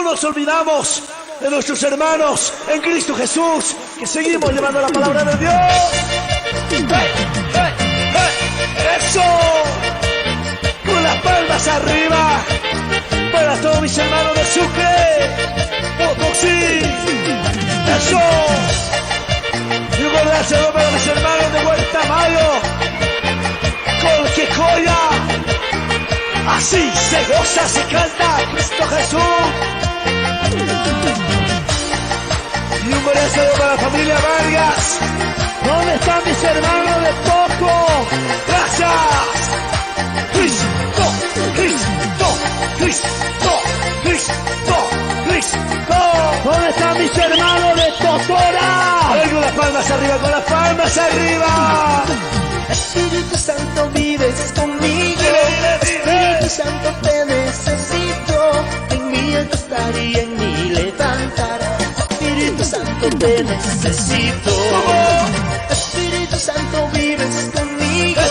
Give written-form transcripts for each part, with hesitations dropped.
nos olvidamos de nuestros hermanos en Cristo Jesús, que seguimos llevando la palabra de Dios. ¡Hey, hey, hey! ¡Eso! Con las palmas arriba para todos mis hermanos de Sucre, Potosí. ¡Eso! Y un abrazo para mis hermanos de Huerta Mayo, Colquecoya. Así se goza, se canta Cristo Jesús. Y un abrazo para la familia Vargas. ¿Dónde están mis hermanos de Poco? Gracias. Cristo, Cristo, Cristo, Cristo, Cristo. ¿Dónde están mis hermanos de Totora? A ver, con las palmas arriba, con las palmas arriba. Espíritu Santo, vives conmigo. Espíritu Santo, te necesito. En mí acostar y en mí levantar. Espíritu Santo, te necesito. Espíritu Santo, vives conmigo.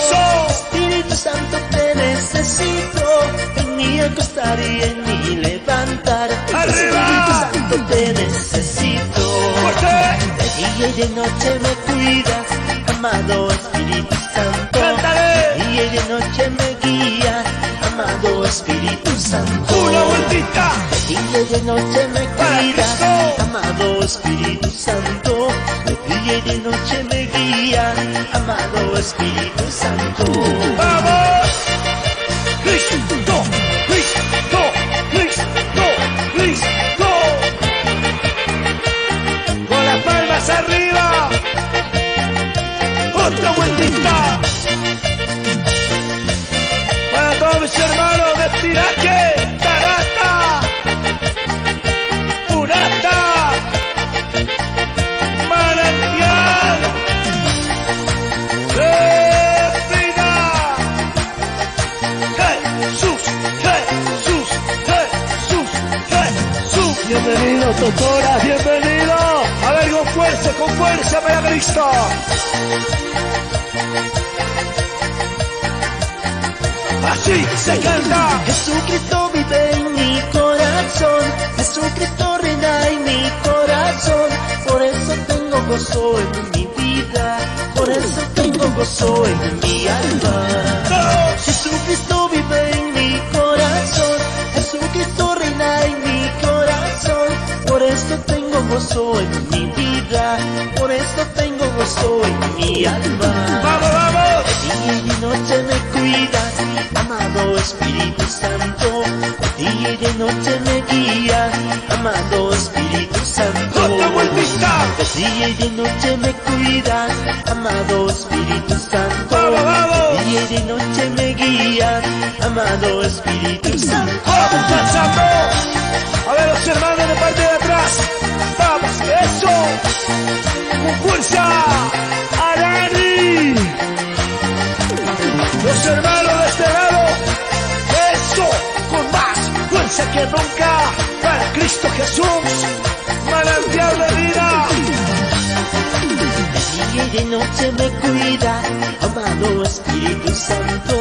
Espíritu Santo, te necesito. En mí acostar y en mí levantar. Espíritu Santo, te necesito. De día y de noche me cuidas, amado Espíritu Santo. ¡Cántale! De día y de noche me guías, amado Espíritu Santo. ¡Una vueltita! De día y de noche me cuidas, amado Espíritu Santo. De día y de noche me guías, amado Espíritu Santo. ¡Vamos! ¡Cristo! ¡Cristo! ¡Cristo! ¡Cristo! Con las palmas arriba. Otra vueltita. Para todos mis hermanos de Tiraque, Tarata, Purata, Manantial, Vida. Jesús, Jesús, Jesús, Jesús. Bienvenido, Totora, bienvenido. A ver, con fuerza para Cristo. Así se canta. Jesucristo vive en mi corazón, Jesucristo reina en mi corazón, por eso tengo gozo en mi vida, por eso tengo gozo en mi alma. Jesucristo vive en mi corazón, Jesucristo reina en mi corazón, por eso tengo gozo en mi vida, por eso tengo gozo en mi alma. ¡Vamos, vamos! De día y de noche me cuidas, amado Espíritu Santo. De día y de noche me guías, amado Espíritu Santo. ¡Otra vueltita! De día y de noche me cuidas, amado Espíritu Santo. ¡Vamos, vamos! De día y de noche me guías, amado Espíritu Santo. ¡Vamos, cachando! A ver, los hermanos de parte de atrás. ¡Vamos! ¡Eso! ¡Con fuerza! ¡Arani! Los hermanos de este lado. ¡Eso! Con más fuerza que nunca. Para Cristo Jesús. Manantial de vida. De día y de noche me cuidas, amado Espíritu Santo.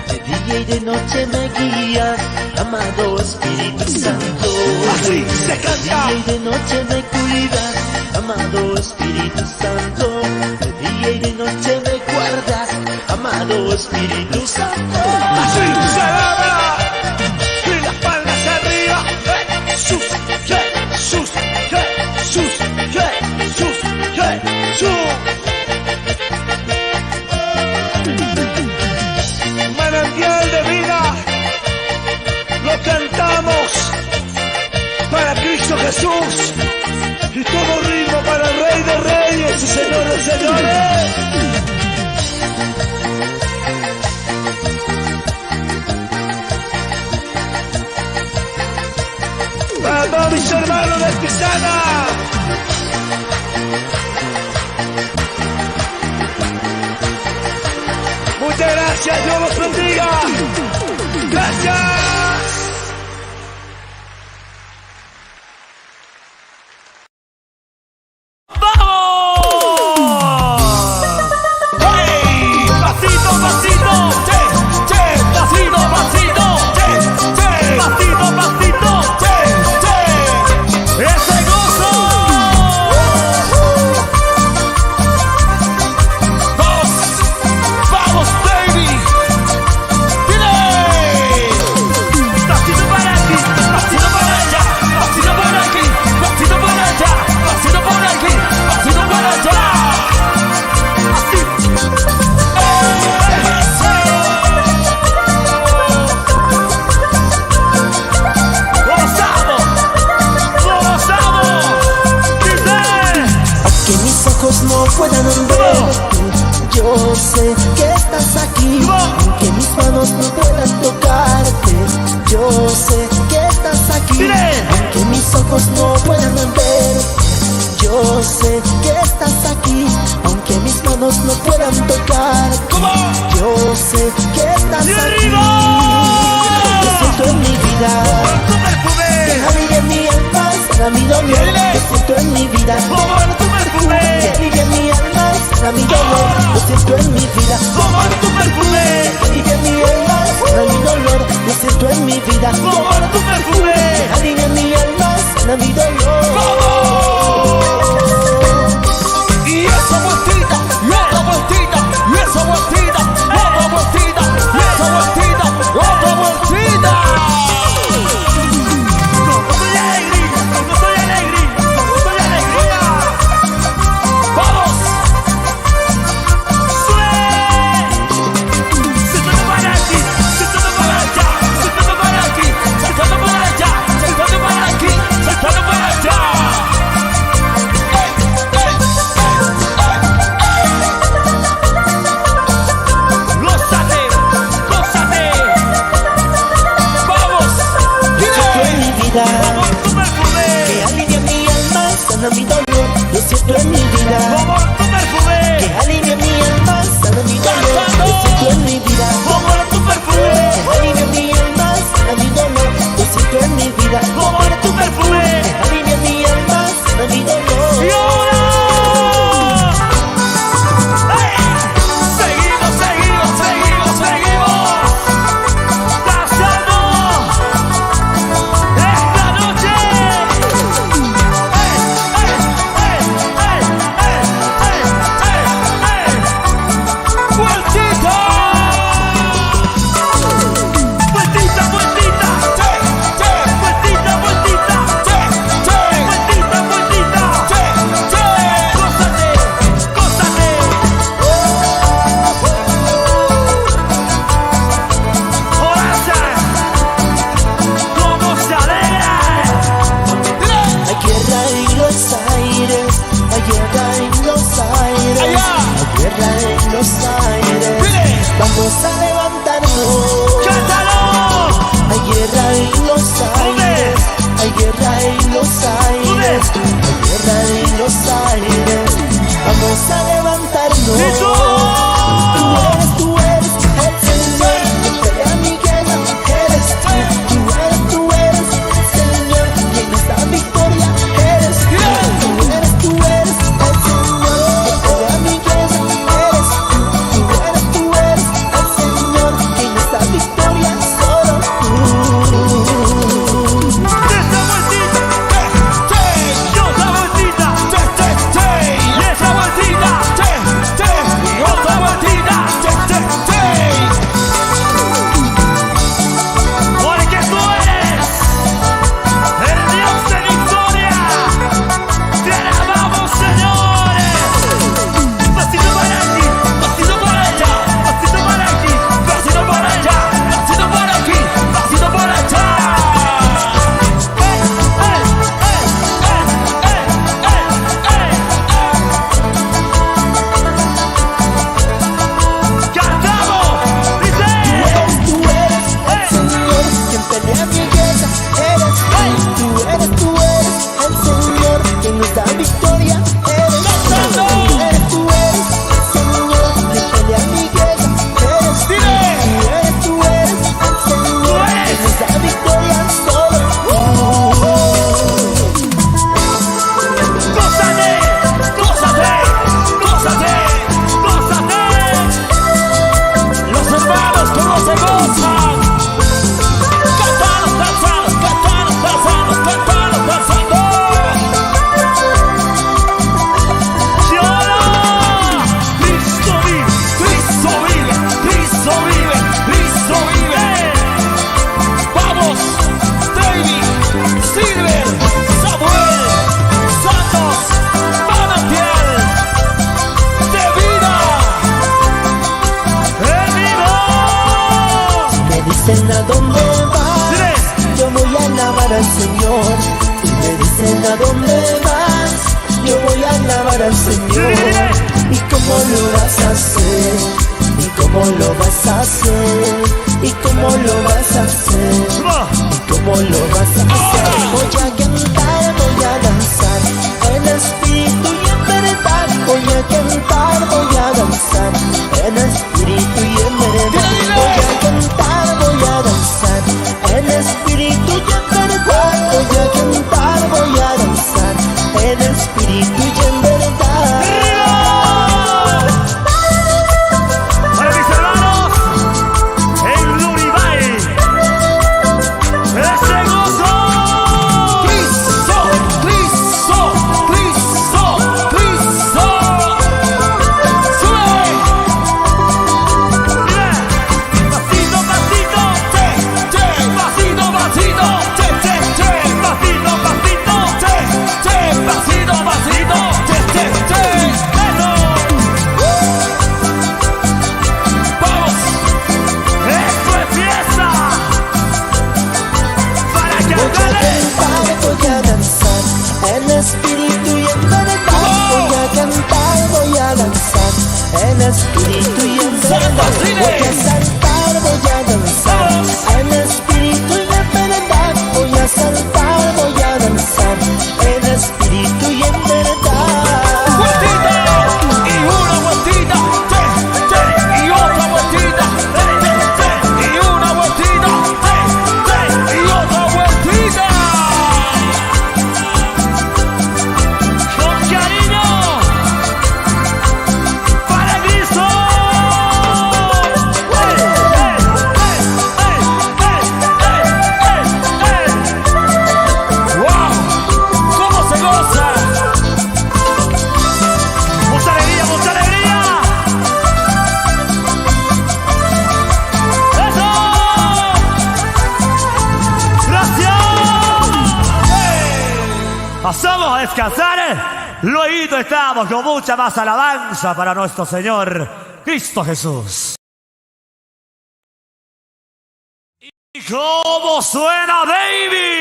De día y de noche me guías, amado Espíritu Santo. Así se canta. De día y de noche me cuidas, amado Espíritu Santo. De día y de noche me guardas, amado Espíritu Santo. Así se alaba. Y las palmas arriba. Jesús, Jesús, Jesús, Jesús, Jesús. Manantial de vida. Lo cantamos para Cristo Jesús. Y todo ritmo para el Rey de Reyes y Señor de Señores. Para todos mis hermanos de Pisana. Muchas gracias, Dios los bendiga. Gracias. puedan verte. Yo sé que estás aquí, aunque mis manos no puedan tocarte. Yo sé que estás aquí, aunque mis ojos no puedan verte. Yo sé que estás aquí, aunque mis manos no puedan tocarte. Yo sé que estás aquí, te siento en mi vida. Que alivia mi alma, sana mi dolor. Te siento en mi vida. Que alivia mi alma, sana mi dolor. Te siento en mi vida. Que alivia mi alma, sana mi dolor. Te siento en mi vida. Que alivia mi alma, sana mi dolor. Y esa vueltita, y otra vueltita, y esa vueltita, otra vueltita, y esa vueltita, otra vueltita. Con gozo y alegría, con gozo y alegría, con gozo y alegría. ¡Vamos! ¡Sube! Saltando para aquí, saltando para allá, saltando para aquí, saltando para allá, saltando para aquí, saltando para allá. Que alivia mi alma, sana mi dolor. Lo siento en mi vida. Que alivia mi alma, sana mi dolor. Lo siento en mi vida. Que alivia mi alma, sana mi dolor. Lo siento en mi vida. Que alivia mi alma, sana mi dolor. ¡Y ahora! ¡Hey! Seguimos, seguimos, seguimos, seguimos. Pasando esta noche. ¡Vueltita! ¡Vueltita, vueltita! ¡Vueltita, vueltita! ¡Vueltita, vueltita! ¡Gózate, gózate! ¡Horaza! ¡Cómo se alegra! Hay guerra en los aires, hay guerra en los aires, hay guerra en los aires. Vamos a levantarnos. ¡Cántalo! Hay guerra en los aires, hay guerra en los aires, hay guerra en los aires. Vamos a levantarnos. ¡Y tú! Tú eres el Señor, que pelea mi guerra, eres tú. Tú eres el Señor, quien nos da victoria, eres tú. Tú eres el Señor, que pelea mi guerra, eres tú. Tú eres el Señor, quien nos da victoria, solo tú. ¡Esa vueltita! ¡Y otra vueltita! ¡Y esa vueltita! para el Señor. ¿Y cómo lo vas a hacer? ¿Y cómo lo vas a hacer? ¿Y cómo lo vas a hacer? ¿Y cómo lo vas a hacer? Voy a cantar, voy a danzar en espíritu y en verdad. Voy a cantar, voy a danzar en espíritu y en verdad. Voy a cantar, voy a danzar en espíritu y en verdad. Voy a cantar, voy a danzar en espíritu y en verdad. Para mis hermanos en Luribay, ese gozo. Cristo, Cristo, Cristo, Cristo. Sube. Mira, pasito, pasito, che, che, pasito, pasito, che, che, che, pasito, pasito, che, che, pasito, pasito, che, che, che. Eso. Vamos, esto es fiesta. Para que Voy a cantar, voy a danzar en espíritu y en verdad. Voy a cantar, voy a danzar en espíritu y en verdad. Voy a saltar, voy a danzar en espíritu y en verdad. Voy a saltar, voy a danzar en espíritu y en verdad. vueltita y una vueltita, che, che, y otra vueltita, che, che, y una vueltita, che, che, y otra vueltita. Con cariño para Cristo. ¡Wow! ¿Cómo se goza? ¡Mucha alegría, mucha alegría! ¡Eso! ¡Gracias! Pasamos a descansar. Luego estamos con mucha más alabanza para nuestro Señor Cristo Jesús. ¿Y cómo suena, baby?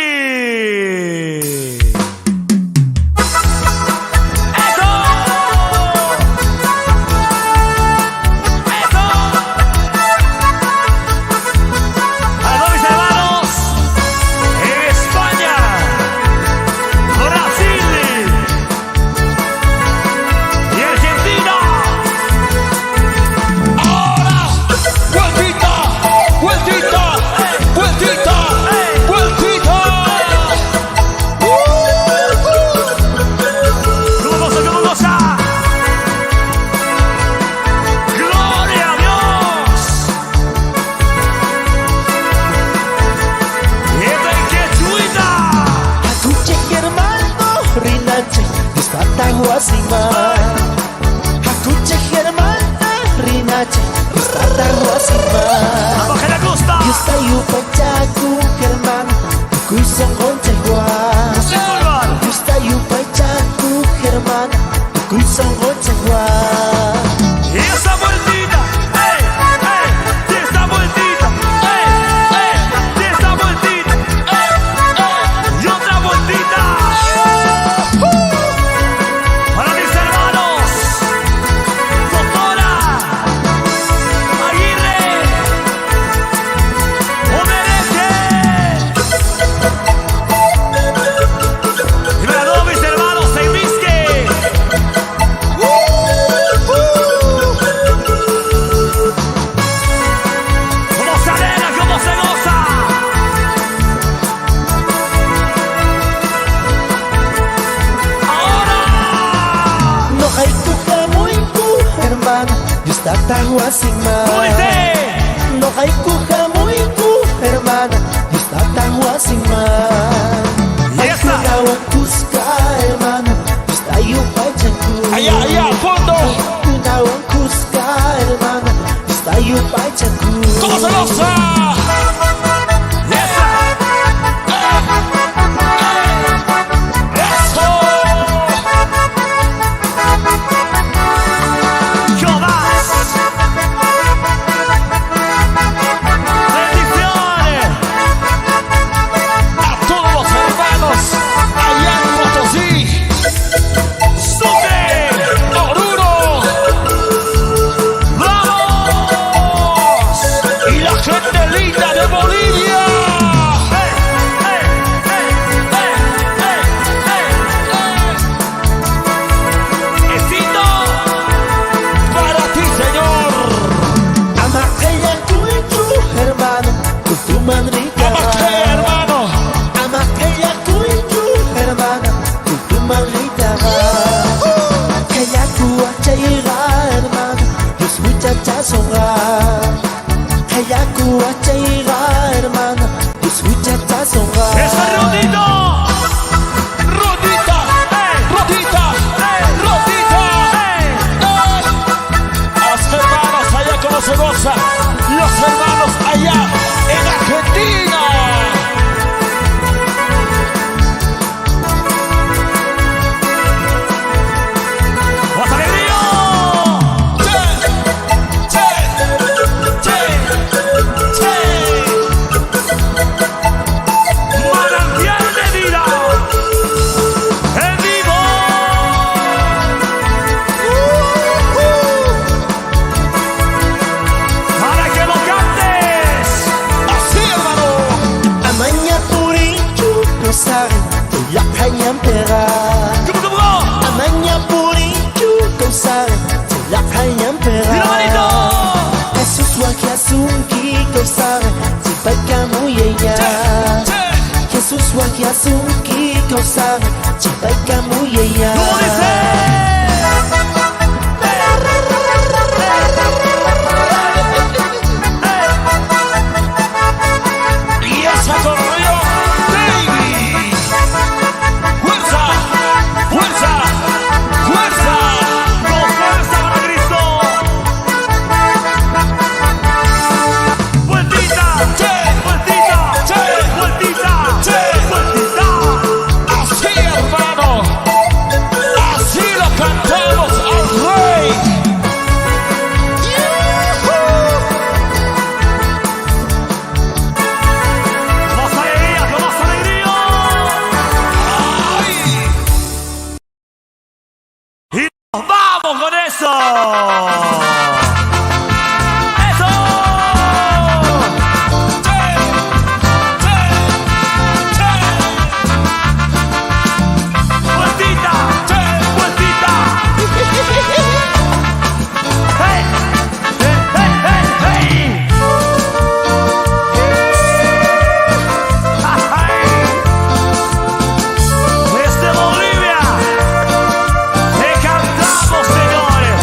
Hakuche Germana Rinache Istata Wasima ¡Vamos que le gusta! Yusta Yupachaku Germán Kuisa Conchegua Yusta Yupachaku Germán Kuisa Conchegua Y esa vueltita, y esa vueltita, y esa vueltita, y otra vueltita. Para mis hermanos, doctora Aguirre, Omereje. Y para todos mis hermanos en Misque. ¡Cómo se alegra, cómo se goza! ¡Ahora! No hay kuja muy ku hermano Yustata Wasima ¿Cómo dice? No hay kuja muy ku hermano Yustata Wasima ¿Y esa? Kunawan Kuska hermano Yusta Yupachaku Allá, allá, al fondo. Kunawan Kuska hermano Yusta Yupachaku ¿Cómo se goza? ¿Y esa? ¡Eso! ¿Qué más? ¡Bendiciones! A todos los hermanos allá en Potosí. ¡Sube! Swahili Azuki Kosan Chipai Kamuyeya ¿Cómo dice? Y esa corrió Baby. Fuerza, fuerza, fuerza. Con fuerza para Cristo. Vueltita, che, vueltita, che, vueltita, che, vueltita. Así, hermano. Así lo cantamos al Rey. ¡Más alegría, con más alegría! ¡Ay! ¡Y nos vamos con eso! ¡Eso! ¡Che! ¡Che! ¡Che! ¡Vueltita! ¡Che! ¡Vueltita! ¡Hey! ¡Hey! ¡Hey! ¡Hey! ¡Hey! Desde Bolivia te cantamos, señores.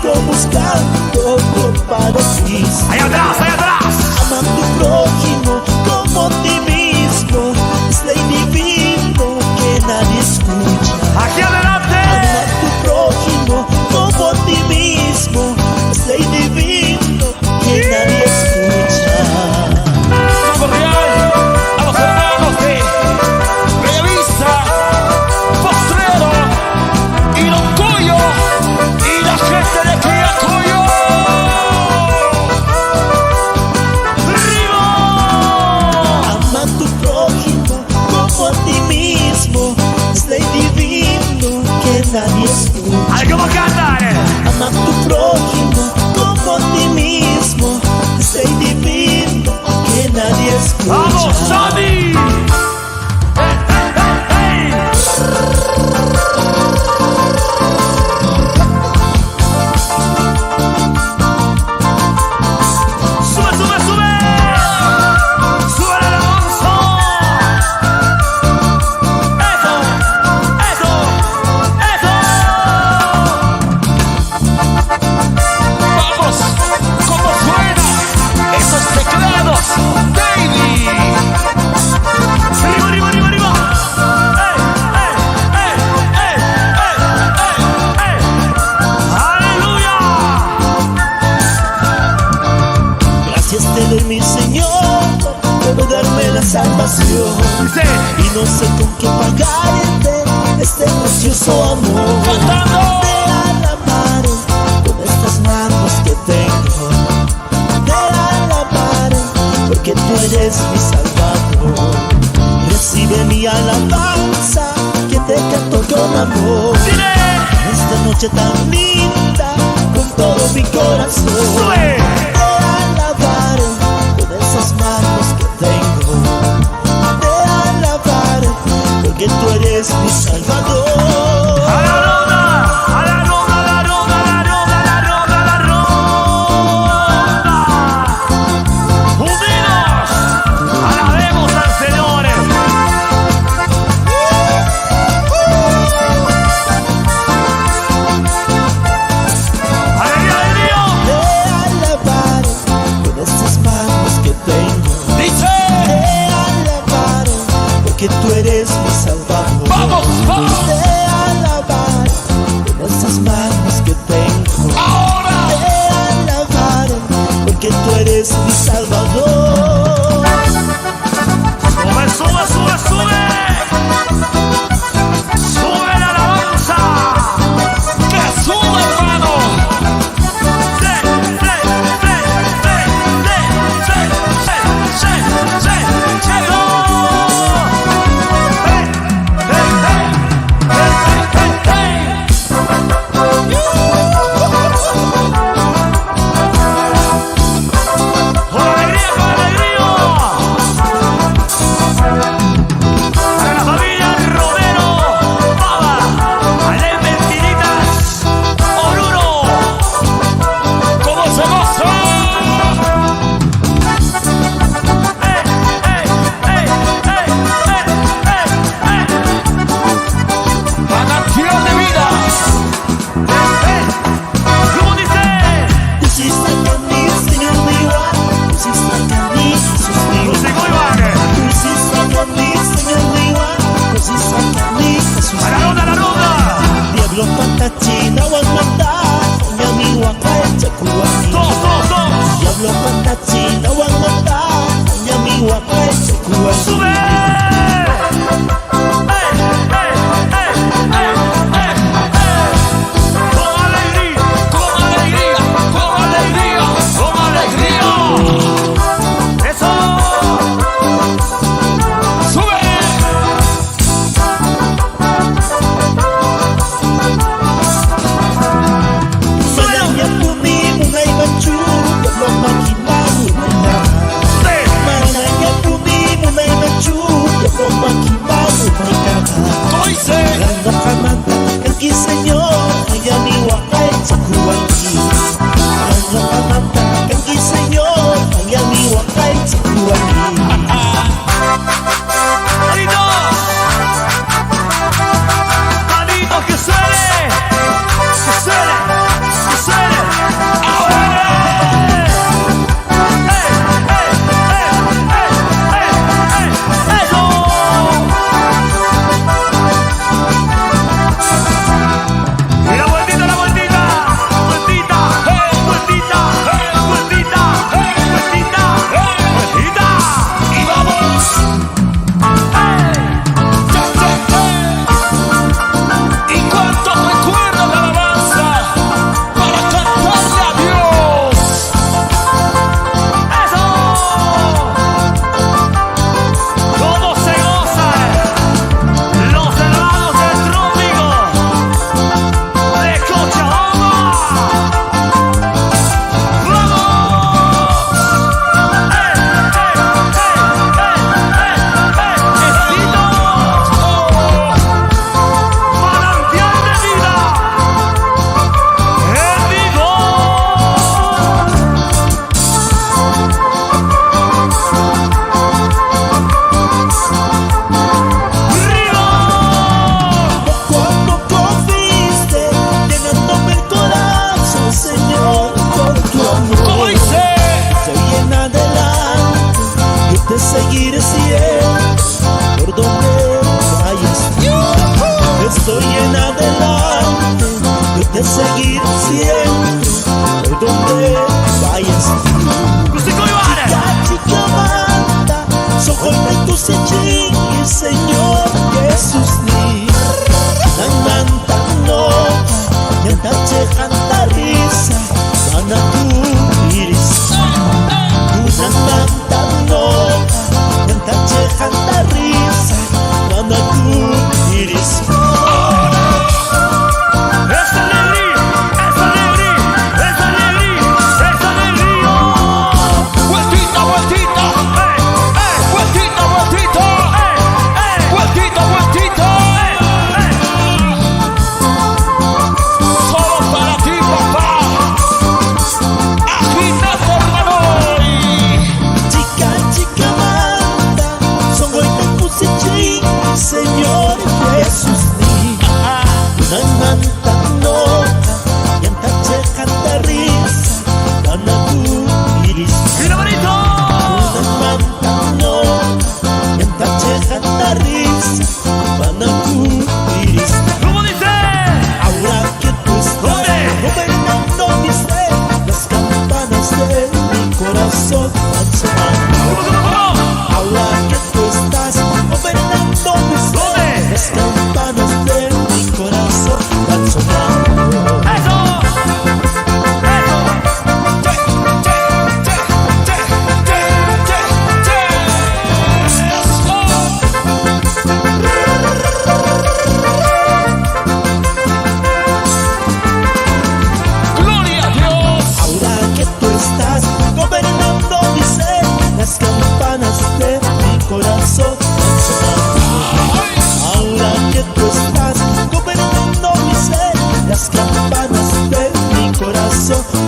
sigo buscando tu paraíso. Allá atrás, allá atrás. Ama a tu prójimo como a ti mismo. Es ley divino que nadie escucha. Aquí adelante. Ama a tu prójimo como a ti mismo. Es ley divino que nadie escucha. Cordial a los hermanos de Bellavista, Postrero y Loncoyo y la gente de Quillacollo. ¡Arriba! Ama a tu prójimo como a ti mismo. Es ley divino que nadie escucha. ¡Ay, cómo cantar! Ama a tu prójimo como a ti mismo. Es ley divino que nadie escucha. ¡Vamos, Sammy! ¡Sube, sube, sube! ¡Sube el Alonso! ¡Eso! ¡Eso! ¡Eso! ¡Vamos! ¿Cómo suena esos teclados, baby? ¡Arriba, arriba, arriba, arriba! ¡Ey, ey, ey, ey, ey, ey, ey! ¡Aleluya! Gracias te doy, mi Señor, por darme la salvación. Dice, Y no sé con qué pagarte este precioso amor. cantando. Te alabaré con estas manos que tengo. Te alabaré porque tú eres mi Salvador. Recibe mi alabanza que te canto con amor. Dile, Esta noche tan linda con todo mi corazón. sube. Te alabaré con esas manos que tengo. Te alabaré porque tú eres mi Salvador. A la ronda, a la ronda, a la ronda, a la ronda, a la ronda, a la ronda. Unidos, alabemos al Señor. Alegría, alegría. Te alabaré con estas manos que tengo. Dice, Te alabaré porque tú eres mi Salvador. vamos, vamos. Te alabaré con estas manos que tengo. Ahora. Te alabaré porque tú eres mi Salvador. Sube, sube, sube, sube. Sube la alabanza. Que suba, hermano.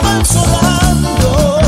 van sonando.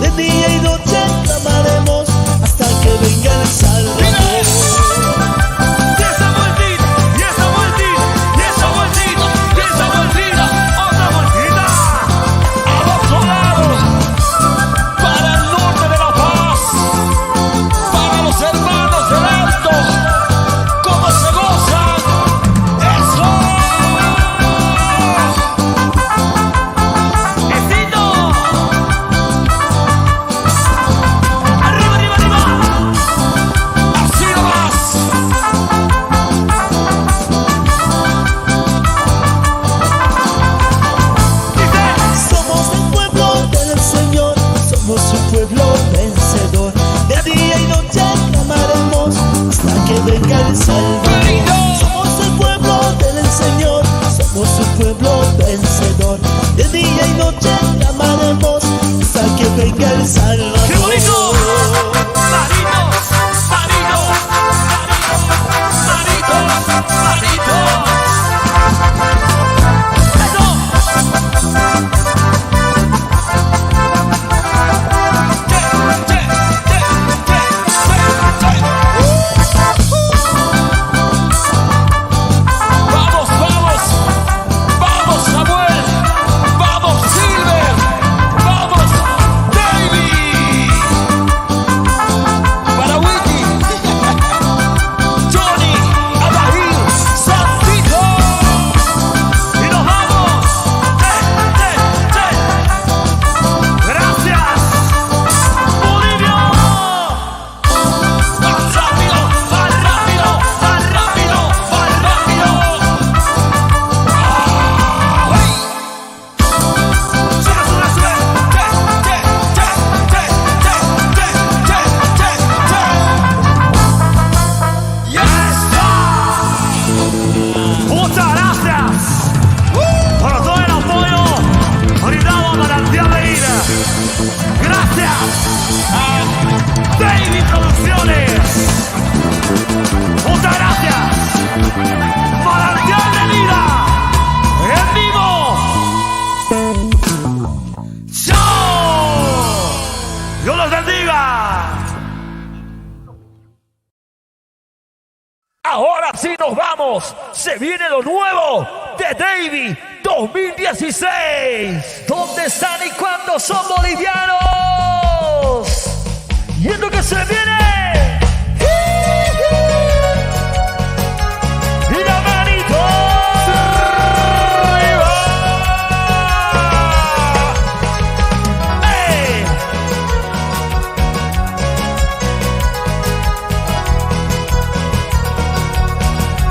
De día y noche clamaremos hasta que venga el Salvador. Y esa vueltita, y esa vueltita, y esa vueltita, y esa vueltita, otra vueltita. A los lados, para el norte de La Paz, para los hermanos del Alto, cómo se gozan. ¡Eso! Venga el Salvador. Somos el pueblo del Señor, somos un pueblo vencedor. De día y noche clamaremos hasta que venga el Salvador. ¡Qué bonito! ¡Maritos! ¡Maritos! ¡Maritos! ¡Maritos! Ahora sí nos vamos. Se viene lo nuevo de Davey 2016. ¿Dónde están y cuándo son bolivianos? Y es lo que se viene. Y la manito arriba. ¡Ey!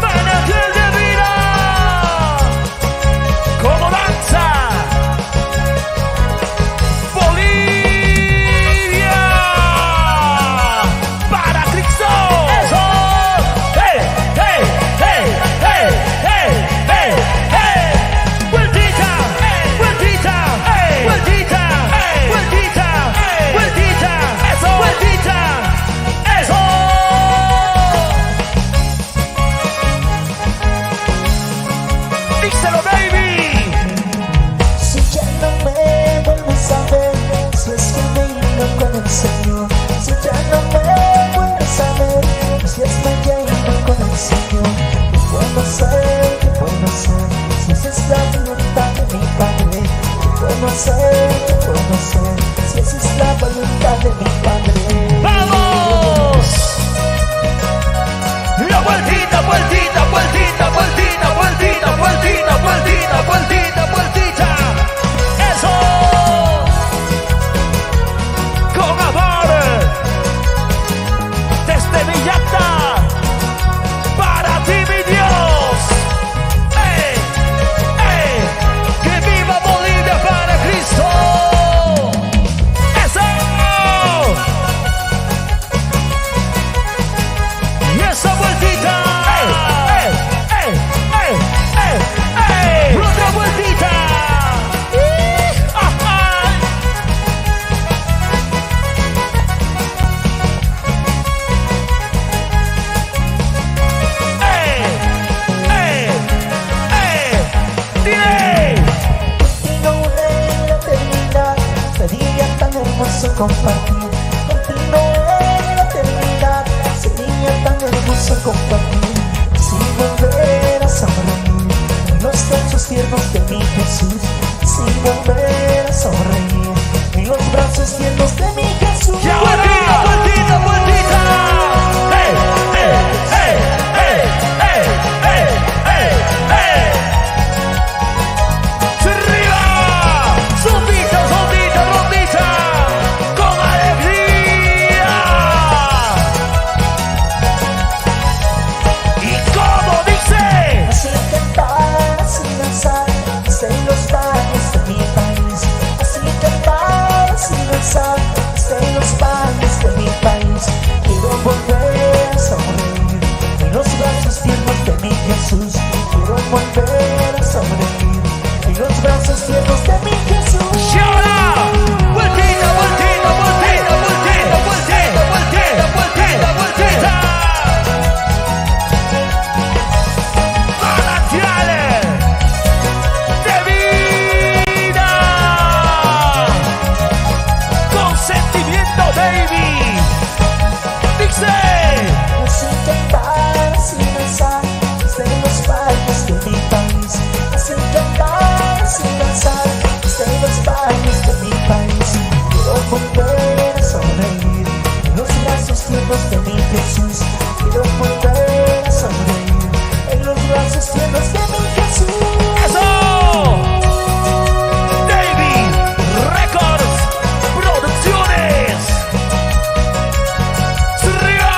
Manantial de vida. Como danza. Bolivia. con el Señor. Si ya no me vuelves a ver, si estoy yendo con el Señor. ¿Qué puedo hacer? ¿Qué puedo hacer? Si esa es la voluntad de mi Padre. ¿Qué puedo hacer? ¿Qué puedo hacer? Si esa es la voluntad de mi Padre. ¡Vamos! La vueltita, vueltita, vueltita, vueltita, vueltita, vueltita, vueltita, vueltita, vueltita. ¡Eso! Con amor. Desde Villata. Para ti, mi Dios. ¡Ey! ¡Ey! ¡Que viva Bolivia para Cristo! ¡Eso! Y esa vueltita. ¡Ey! ¡Ey! ¡Ey! ¡Ey! ¡Ey! ¡Ey! ¡Otra vueltita! ¡Ajá! ¡Ey! ¡Ey! ¡Ey! ¡Dile! Contigo en la eternidad sería tan hermoso compartir. Contigo en la eternidad sería tan hermoso compartir. Si volveras a sonreír en los brazos tiernos de mi Jesús. Si volveras a sonreír en los brazos tiernos de mi Jesús. ¡Y ahora! ¡Vueltita, vueltita! ¡Ey! ¡Ey! ¡Ey! ¡Ey! ¡Ey! ¡Ey! ¡Ey! ¡Ey! ¡Arriba! ¡Zumbita, zumbita, rondita! ¡Con alegría! ¿Y cómo dice? Así cantar, así danzar, desde los valles de mi país. Así cantar, así danzar, desde los valles de mi país. Quiero volver a sonreír en los brazos tiernos de mi Jesús. Quiero volver a sonreír en los brazos tiernos de mi Jesús. ¡Y ahora! ¡Vueltita, vueltita, vueltita, vueltita, vueltita, vueltita, vueltita, vueltita! ¡Manantiales de vida! ¡Con sentimiento, baby! ¡Dice! Así cantar, así danzar, desde los valles de mi país. Así cantar, así danzar, desde los valles de mi país. Quiero volver a sonreír en los brazos tiernos de mi Jesús. Quiero volver a sonreír en los brazos tiernos de mi Jesús. ¡Eso! David Records Producciones. ¡Arriba!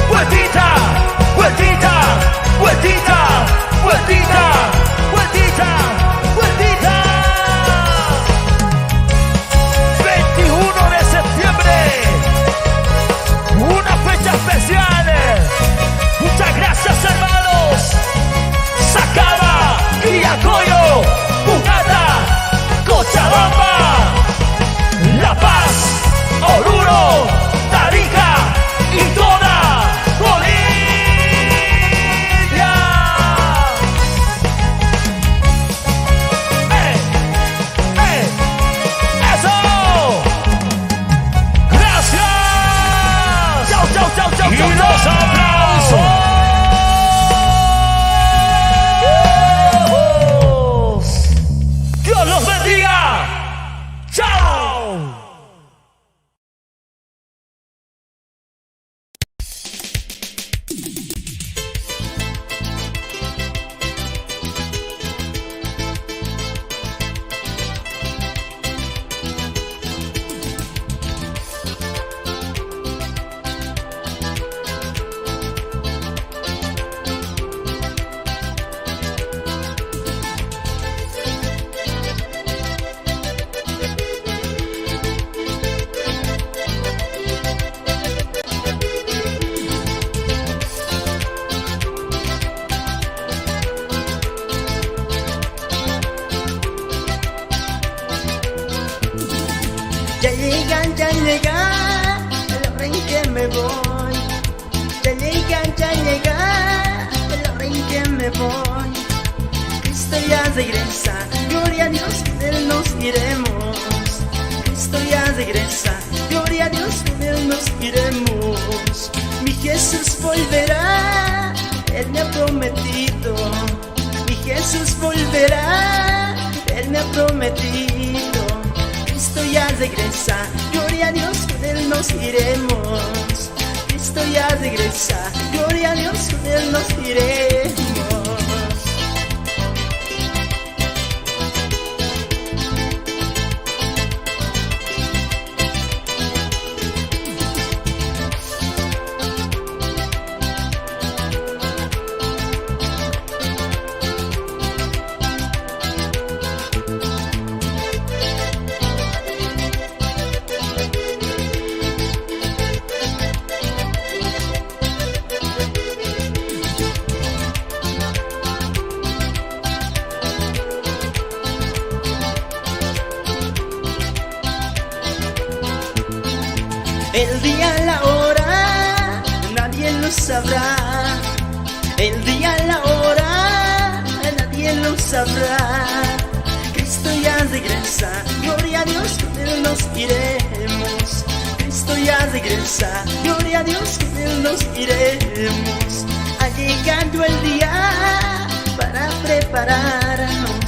¡Vueltita! ¡Vueltita! ¡Vueltita! ¡Vueltita! ¡Vueltita! ¡Vueltita! 21 de septiembre. Una fecha especial. Muchas gracias, hermanos. Sacaba, Quillacollo, Punata, Cochabamba, La Paz, Oruro, Tarija y toda Bolivia. ¡Eso! ¡Gracias! ¡Chau, chau, chau, chau! ¡Y los aplausos! ¡Dios los bendiga! ¡Chao! Ya llega la hora en que me voy. Ya llega la hora en que me voy. Cristo ya regresa, gloria a Dios, de Él nos iremos. regresa, gloria a Dios, con Él nos iremos. Mi Jesús volverá, Él me ha prometido. Mi Jesús volverá, Él me ha prometido. Cristo ya regresa, gloria a Dios, con Él nos iremos. Cristo ya regresa, gloria a Dios, con Él nos iremos. El día, la hora, nadie lo sabrá. El día, la hora, nadie lo sabrá. Cristo ya regresa, gloria a Dios, con Él nos iremos. Cristo ya regresa, gloria a Dios, con Él nos iremos. Ha llegado el día para prepararnos.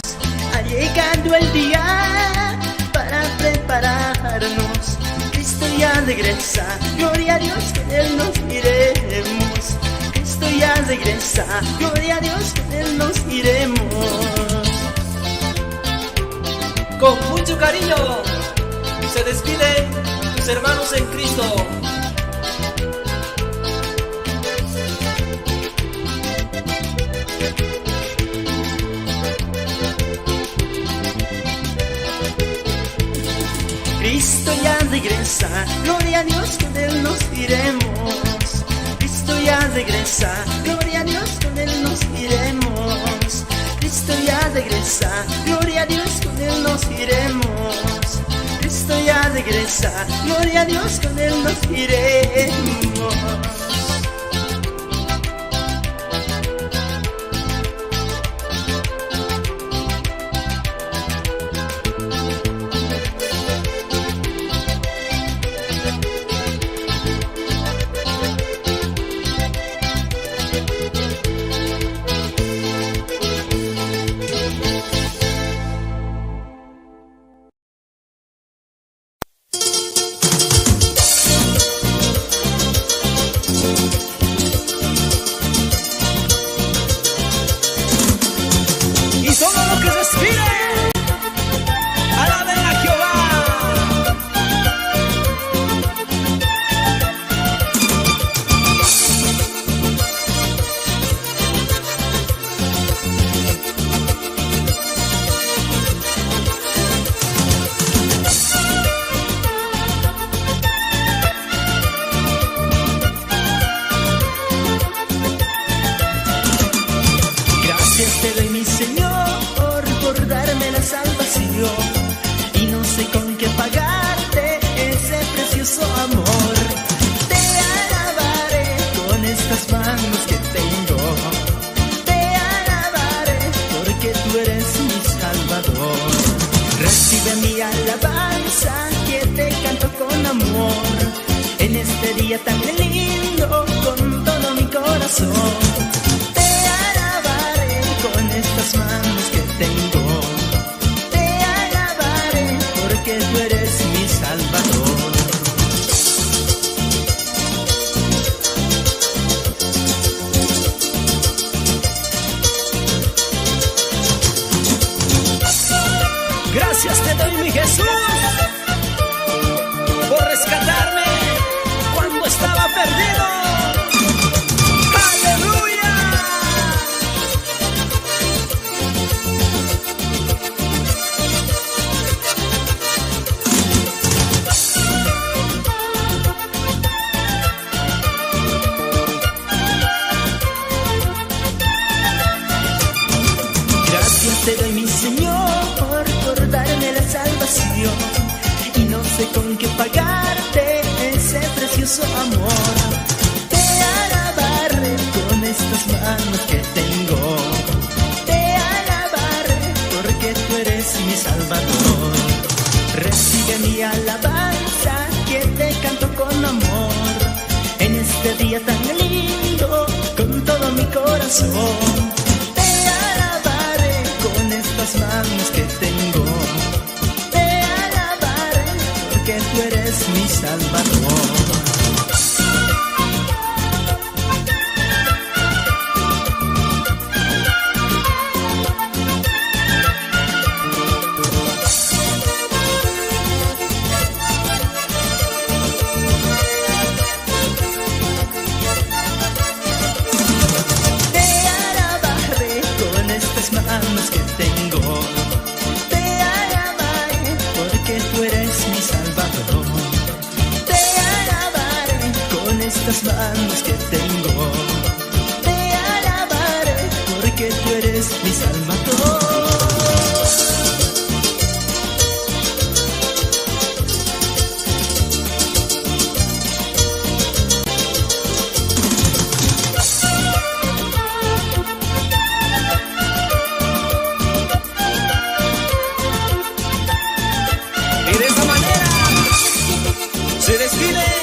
Ha llegado el día para prepararnos. Cristo ya regresa, gloria a Dios, con Él nos iremos. Cristo ya regresa, gloria a Dios, con Él nos iremos. Con mucho cariño se despiden tus hermanos en Cristo. Cristo ya regresa, gloria a Dios, con Él nos iremos. Cristo ya regresa, gloria a Dios, con Él nos iremos. Cristo ya regresa, gloria a Dios, con Él nos iremos. Cristo ya regresa, gloria a Dios, con Él nos iremos. Y no sé con qué pagarte ese precioso amor. Te alabaré con estas manos que tengo. Te alabaré porque tú eres mi Salvador. Recibe mi alabanza que te canto con amor. En este día tan lindo con todo mi corazón. Te alabaré con estas manos que tengo. Que tú eres mi Salvador. Gracias te doy, mi Jesús, por rescatarme cuando estaba perdido. ¡Aleluya! Te doy, mi Señor, por darme la salvación. Y no sé con qué pagarte ese precioso amor. Te alabaré con estas manos que tengo. Te alabaré porque tú eres mi Salvador. Recibe mi alabanza corazón. Te alabaré con estas manos que tengo. Te alabaré porque tú eres mi Salvador. Manos que tengo, te alabaré porque tú eres mi Salvador. Te alabaré con estas manos que tengo. Te alabaré porque tú eres mi Salvador. Y de esa manera se despide